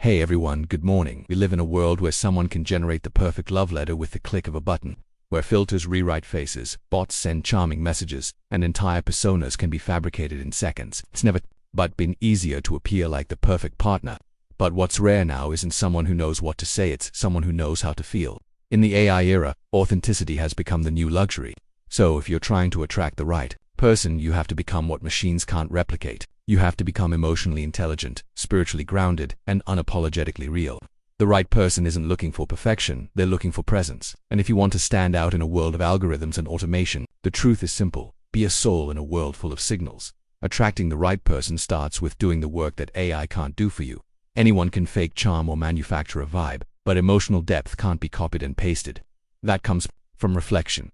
Hey everyone, good morning. We live in a world where someone can generate the perfect love letter with the click of a button, where filters rewrite faces, bots send charming messages, and entire personas can be fabricated in seconds. It's never but been easier to appear like the perfect partner. But what's rare now isn't someone who knows what to say, it's someone who knows how to feel. In the AI era, authenticity has become the new luxury. So if you're trying to attract the right person, you have to become what machines can't replicate. You have to become emotionally intelligent, spiritually grounded, and unapologetically real. The right person isn't looking for perfection, they're looking for presence. And if you want to stand out in a world of algorithms and automation, the truth is simple. Be a soul in a world full of signals. Attracting the right person starts with doing the work that AI can't do for you. Anyone can fake charm or manufacture a vibe, but emotional depth can't be copied and pasted. That comes from reflection,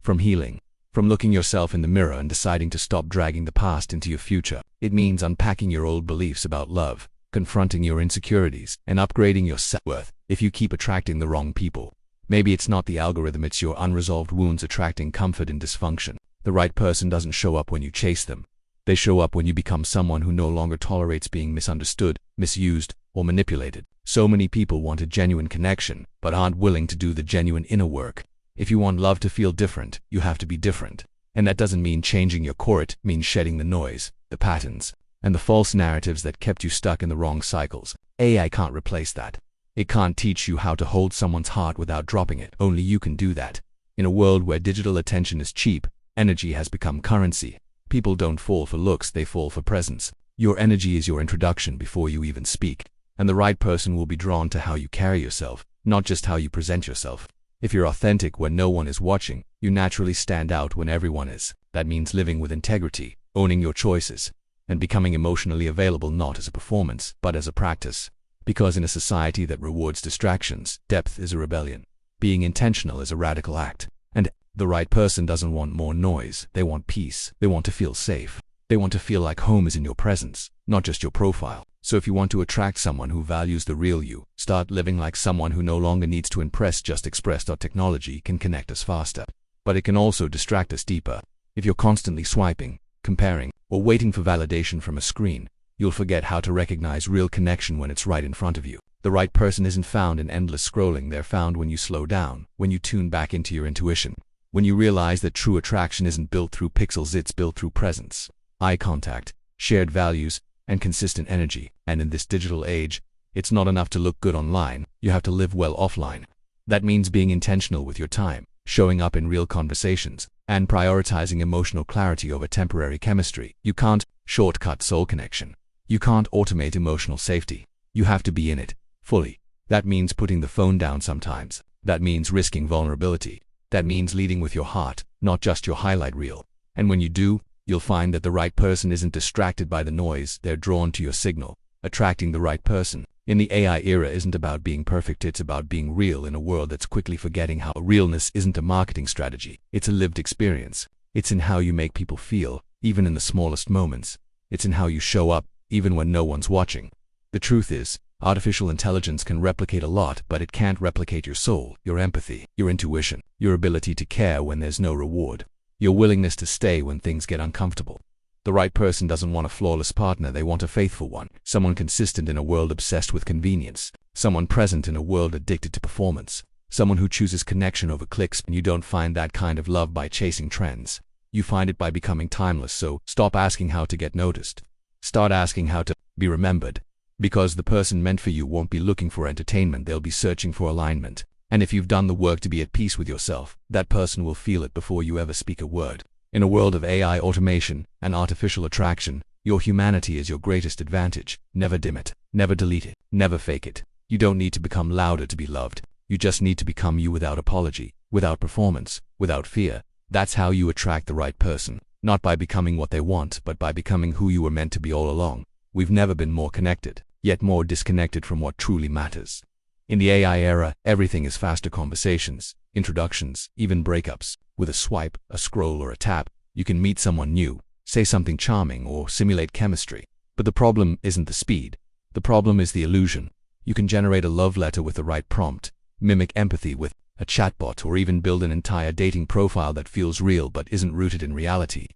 from healing, from looking yourself in the mirror and deciding to stop dragging the past into your future. It means unpacking your old beliefs about love, confronting your insecurities, and upgrading your self-worth. If you keep attracting the wrong people, maybe it's not the algorithm, it's your unresolved wounds attracting comfort in dysfunction. The right person doesn't show up when you chase them. They show up when you become someone who no longer tolerates being misunderstood, misused, or manipulated. So many people want a genuine connection, but aren't willing to do the genuine inner work. If you want love to feel different, you have to be different. And that doesn't mean changing your core, it means shedding the noise, the patterns, and the false narratives that kept you stuck in the wrong cycles. AI can't replace that. It can't teach you how to hold someone's heart without dropping it. Only you can do that. In a world where digital attention is cheap, energy has become currency. People don't fall for looks, they fall for presence. Your energy is your introduction before you even speak. And the right person will be drawn to how you carry yourself, not just how you present yourself. If you're authentic when no one is watching, you naturally stand out when everyone is. That means living with integrity, owning your choices, and becoming emotionally available not as a performance, but as a practice. Because in a society that rewards distractions, depth is a rebellion. Being intentional is a radical act. And the right person doesn't want more noise, they want peace. They want to feel safe. They want to feel like home is in your presence, not just your profile. So if you want to attract someone who values the real you, start living like someone who no longer needs to impress, just express. Technology can connect us faster, but it can also distract us deeper. If you're constantly swiping, comparing, or waiting for validation from a screen, you'll forget how to recognize real connection when it's right in front of you. The right person isn't found in endless scrolling, they're found when you slow down, when you tune back into your intuition, when you realize that true attraction isn't built through pixels, it's built through presence, eye contact, shared values, and consistent energy. And in this digital age, it's not enough to look good online, you have to live well offline. That means being intentional with your time, showing up in real conversations, and prioritizing emotional clarity over temporary chemistry. You can't shortcut soul connection. You can't automate emotional safety. You have to be in it, fully. That means putting the phone down sometimes. That means risking vulnerability. That means leading with your heart, not just your highlight reel. And when you do, you'll find that the right person isn't distracted by the noise, they're drawn to your signal. Attracting the right person in the AI era isn't about being perfect, it's about being real in a world that's quickly forgetting how realness isn't a marketing strategy, it's a lived experience. It's in how you make people feel, even in the smallest moments. It's in how you show up, even when no one's watching. The truth is, artificial intelligence can replicate a lot, but it can't replicate your soul, your empathy, your intuition, your ability to care when there's no reward, your willingness to stay when things get uncomfortable. The right person doesn't want a flawless partner, they want a faithful one. Someone consistent in a world obsessed with convenience. Someone present in a world addicted to performance. Someone who chooses connection over clicks. And you don't find that kind of love by chasing trends. You find it by becoming timeless. So stop asking how to get noticed. Start asking how to be remembered. Because the person meant for you won't be looking for entertainment, they'll be searching for alignment. And if you've done the work to be at peace with yourself, that person will feel it before you ever speak a word. In a world of AI automation and artificial attraction, your humanity is your greatest advantage. Never dim it. Never delete it. Never fake it. You don't need to become louder to be loved. You just need to become you without apology, without performance, without fear. That's how you attract the right person. Not by becoming what they want, but by becoming who you were meant to be all along. We've never been more connected, yet more disconnected from what truly matters. In the AI era, everything is faster: conversations, introductions, even breakups. With a swipe, a scroll, or a tap, you can meet someone new, say something charming, or simulate chemistry. But the problem isn't the speed. The problem is the illusion. You can generate a love letter with the right prompt, mimic empathy with a chatbot, or even build an entire dating profile that feels real but isn't rooted in reality.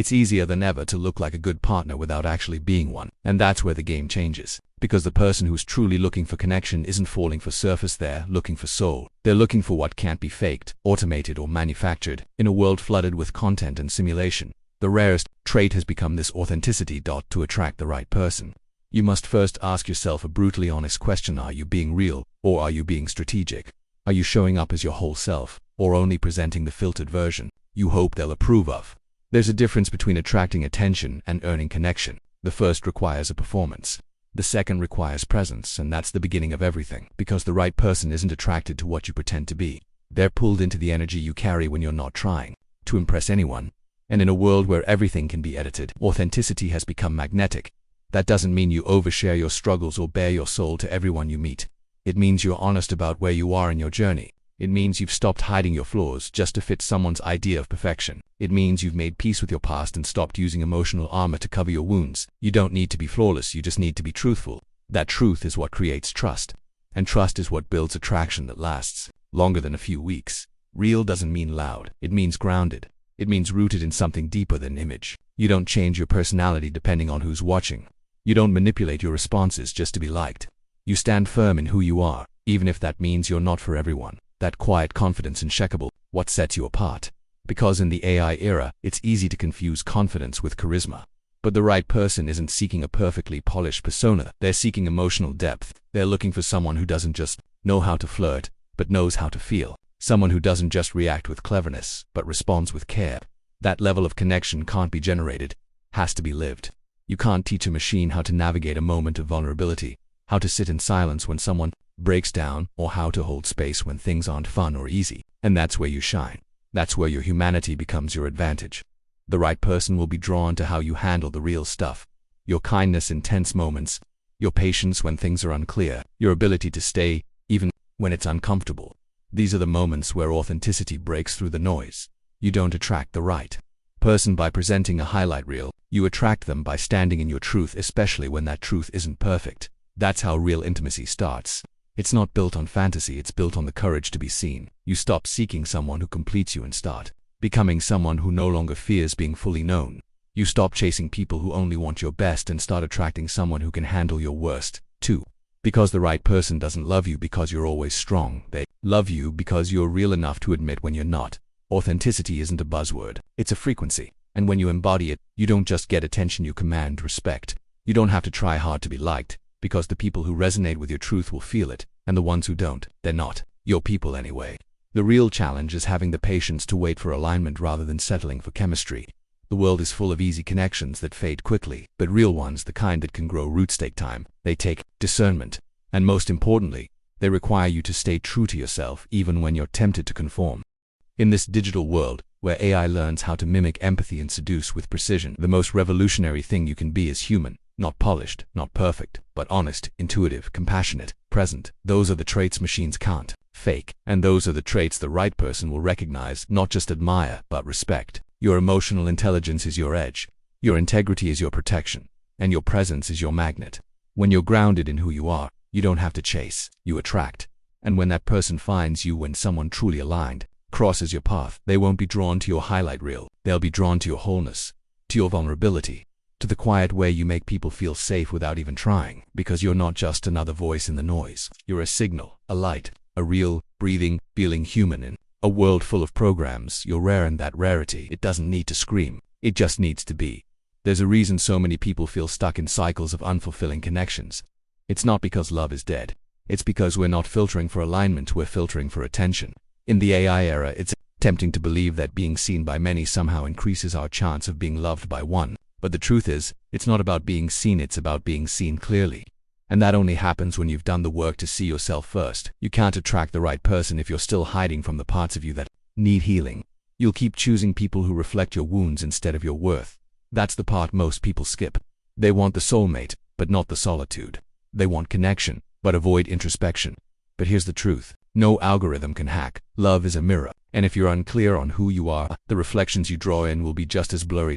It's easier than ever to look like a good partner without actually being one. And that's where the game changes. Because the person who's truly looking for connection isn't falling for surface, they're looking for soul. They're looking for what can't be faked, automated, or manufactured. In a world flooded with content and simulation, the rarest trait has become this authenticity. To attract the right person, you must first ask yourself a brutally honest question. Are you being real, or are you being strategic? Are you showing up as your whole self, or only presenting the filtered version you hope they'll approve of? There's a difference between attracting attention and earning connection. The first requires a performance. The second requires presence, and that's the beginning of everything. Because the right person isn't attracted to what you pretend to be. They're pulled into the energy you carry when you're not trying to impress anyone. And in a world where everything can be edited, authenticity has become magnetic. That doesn't mean you overshare your struggles or bare your soul to everyone you meet. It means you're honest about where you are in your journey. It means you've stopped hiding your flaws just to fit someone's idea of perfection. It means you've made peace with your past and stopped using emotional armor to cover your wounds. You don't need to be flawless, you just need to be truthful. That truth is what creates trust. And trust is what builds attraction that lasts longer than a few weeks. Real doesn't mean loud, it means grounded. It means rooted in something deeper than image. You don't change your personality depending on who's watching. You don't manipulate your responses just to be liked. You stand firm in who you are, even if that means you're not for everyone. That quiet confidence unshakable, what sets you apart. Because in the AI era, it's easy to confuse confidence with charisma. But the right person isn't seeking a perfectly polished persona. They're seeking emotional depth. They're looking for someone who doesn't just know how to flirt, but knows how to feel. Someone who doesn't just react with cleverness, but responds with care. That level of connection can't be generated, has to be lived. You can't teach a machine how to navigate a moment of vulnerability, how to sit in silence when someone breaks down, or how to hold space when things aren't fun or easy. And that's where you shine. That's where your humanity becomes your advantage. The right person will be drawn to how you handle the real stuff. Your kindness in tense moments, your patience when things are unclear, your ability to stay even when it's uncomfortable. These are the moments where authenticity breaks through the noise. You don't attract the right person by presenting a highlight reel. You attract them by standing in your truth, especially when that truth isn't perfect. That's how real intimacy starts. It's not built on fantasy, it's built on the courage to be seen. You stop seeking someone who completes you and start becoming someone who no longer fears being fully known. You stop chasing people who only want your best and start attracting someone who can handle your worst, too. Because the right person doesn't love you because you're always strong. They love you because you're real enough to admit when you're not. Authenticity isn't a buzzword, it's a frequency. And when you embody it, you don't just get attention, you command respect. You don't have to try hard to be liked, because the people who resonate with your truth will feel it, and the ones who don't, they're not your people anyway. The real challenge is having the patience to wait for alignment rather than settling for chemistry. The world is full of easy connections that fade quickly, but real ones, the kind that can grow roots, take time. They take discernment. And most importantly, they require you to stay true to yourself even when you're tempted to conform. In this digital world, where AI learns how to mimic empathy and seduce with precision, the most revolutionary thing you can be is human. Not polished, not perfect, but honest, intuitive, compassionate, present. Those are the traits machines can't fake. And those are the traits the right person will recognize, not just admire, but respect. Your emotional intelligence is your edge. Your integrity is your protection. And your presence is your magnet. When you're grounded in who you are, you don't have to chase, you attract. And when that person finds you, when someone truly aligned crosses your path, they won't be drawn to your highlight reel. They'll be drawn to your wholeness, to your vulnerability, to the quiet way you make people feel safe without even trying. Because you're not just another voice in the noise. You're a signal, a light, a real, breathing, feeling human in a world full of programs. You're rare, and that rarity, it doesn't need to scream. It just needs to be. There's a reason so many people feel stuck in cycles of unfulfilling connections. It's not because love is dead. It's because we're not filtering for alignment, we're filtering for attention. In the AI era, it's tempting to believe that being seen by many somehow increases our chance of being loved by one. But the truth is, it's not about being seen, it's about being seen clearly. And that only happens when you've done the work to see yourself first. You can't attract the right person if you're still hiding from the parts of you that need healing. You'll keep choosing people who reflect your wounds instead of your worth. That's the part most people skip. They want the soulmate, but not the solitude. They want connection, but avoid introspection. But here's the truth. No algorithm can hack. Love is a mirror. And if you're unclear on who you are, the reflections you draw in will be just as blurry.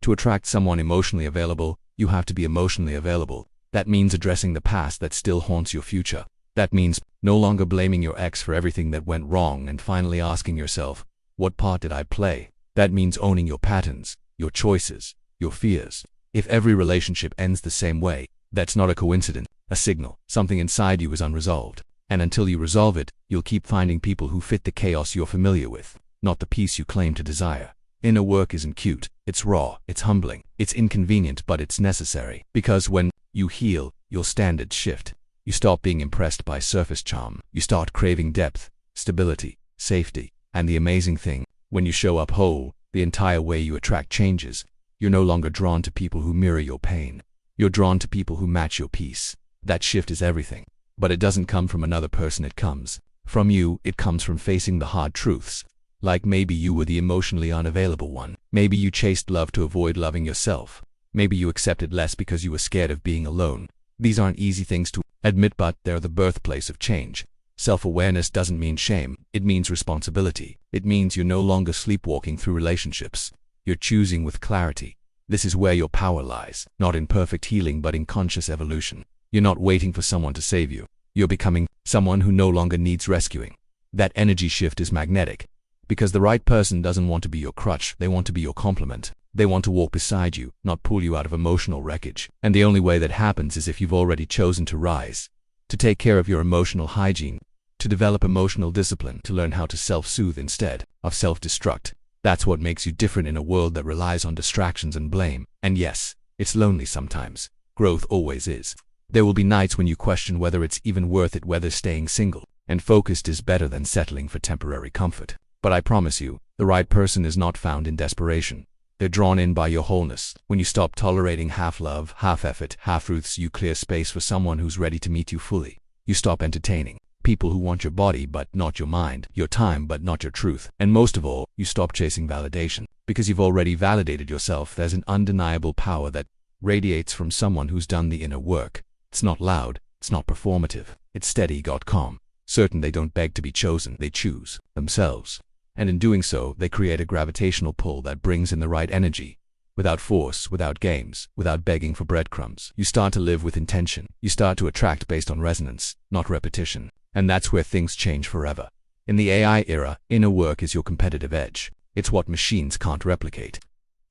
To attract someone emotionally available, you have to be emotionally available. That means addressing the past that still haunts your future. That means no longer blaming your ex for everything that went wrong and finally asking yourself, what part did I play? That means owning your patterns, your choices, your fears. If every relationship ends the same way, that's not a coincidence, a signal. Something inside you is unresolved. And until you resolve it, you'll keep finding people who fit the chaos you're familiar with, not the peace you claim to desire. Inner work isn't cute, it's raw, it's humbling, it's inconvenient, but it's necessary. Because when you heal, your standards shift. You stop being impressed by surface charm. You start craving depth, stability, safety. And the amazing thing, when you show up whole, the entire way you attract changes. You're no longer drawn to people who mirror your pain. You're drawn to people who match your peace. That shift is everything. But it doesn't come from another person, it comes from you. It comes from facing the hard truths. Like maybe you were the emotionally unavailable one. Maybe you chased love to avoid loving yourself. Maybe you accepted less because you were scared of being alone. These aren't easy things to admit, but they're the birthplace of change. Self-awareness doesn't mean shame, it means responsibility. It means you're no longer sleepwalking through relationships. You're choosing with clarity. This is where your power lies, not in perfect healing but in conscious evolution. You're not waiting for someone to save you. You're becoming someone who no longer needs rescuing. That energy shift is magnetic. Because the right person doesn't want to be your crutch, they want to be your complement. They want to walk beside you, not pull you out of emotional wreckage. And the only way that happens is if you've already chosen to rise, to take care of your emotional hygiene, to develop emotional discipline, to learn how to self-soothe instead of self-destruct. That's what makes you different in a world that relies on distractions and blame. And yes, it's lonely sometimes. Growth always is. There will be nights when you question whether it's even worth it, whether staying single and focused is better than settling for temporary comfort. But I promise you, the right person is not found in desperation. They're drawn in by your wholeness. When you stop tolerating half-love, half-effort, half-truths, you clear space for someone who's ready to meet you fully. You stop entertaining people who want your body but not your mind, your time but not your truth. And most of all, you stop chasing validation. Because you've already validated yourself. There's an undeniable power that radiates from someone who's done the inner work. It's not loud, it's not performative, it's steady, got calm. Certain they don't beg to be chosen, they choose themselves. And in doing so, they create a gravitational pull that brings in the right energy. Without force, without games, without begging for breadcrumbs. You start to live with intention. You start to attract based on resonance, not repetition. And that's where things change forever. In the AI era, inner work is your competitive edge. It's what machines can't replicate.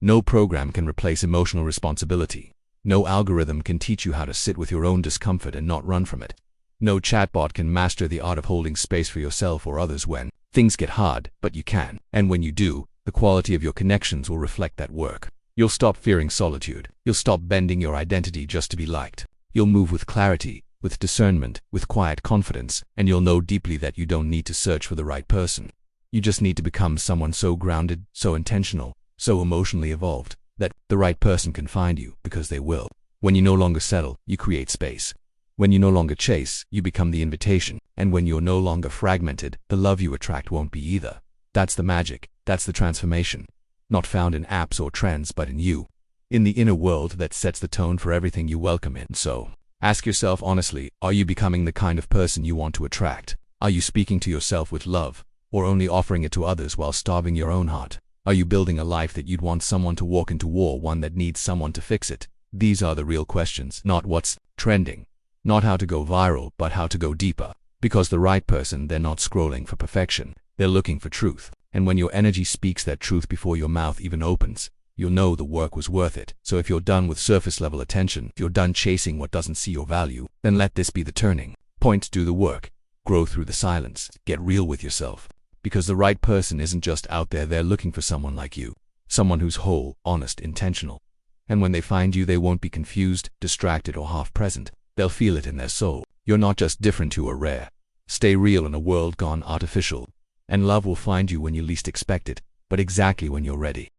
No program can replace emotional responsibility. No algorithm can teach you how to sit with your own discomfort and not run from it. No chatbot can master the art of holding space for yourself or others when things get hard, but you can. And when you do, the quality of your connections will reflect that work. You'll stop fearing solitude. You'll stop bending your identity just to be liked. You'll move with clarity, with discernment, with quiet confidence, and you'll know deeply that you don't need to search for the right person. You just need to become someone so grounded, so intentional, so emotionally evolved, that the right person can find you, because they will. When you no longer settle, you create space. When you no longer chase, you become the invitation. And when you're no longer fragmented, the love you attract won't be either. That's the magic. That's the transformation. Not found in apps or trends, but in you. In the inner world that sets the tone for everything you welcome in. So, ask yourself honestly, are you becoming the kind of person you want to attract? Are you speaking to yourself with love, or only offering it to others while starving your own heart? Are you building a life that you'd want someone to walk into, or one that needs someone to fix it? These are the real questions, not what's trending. Not how to go viral, but how to go deeper. Because the right person, they're not scrolling for perfection. They're looking for truth. And when your energy speaks that truth before your mouth even opens, you'll know the work was worth it. So if you're done with surface-level attention, if you're done chasing what doesn't see your value, then let this be the turning point. Do the work. Grow through the silence. Get real with yourself. Because the right person isn't just out there, they're looking for someone like you. Someone who's whole, honest, intentional. And when they find you, they won't be confused, distracted, or half-present. They'll feel it in their soul. You're not just different, you are rare. Stay real in a world gone artificial. And love will find you when you least expect it, but exactly when you're ready.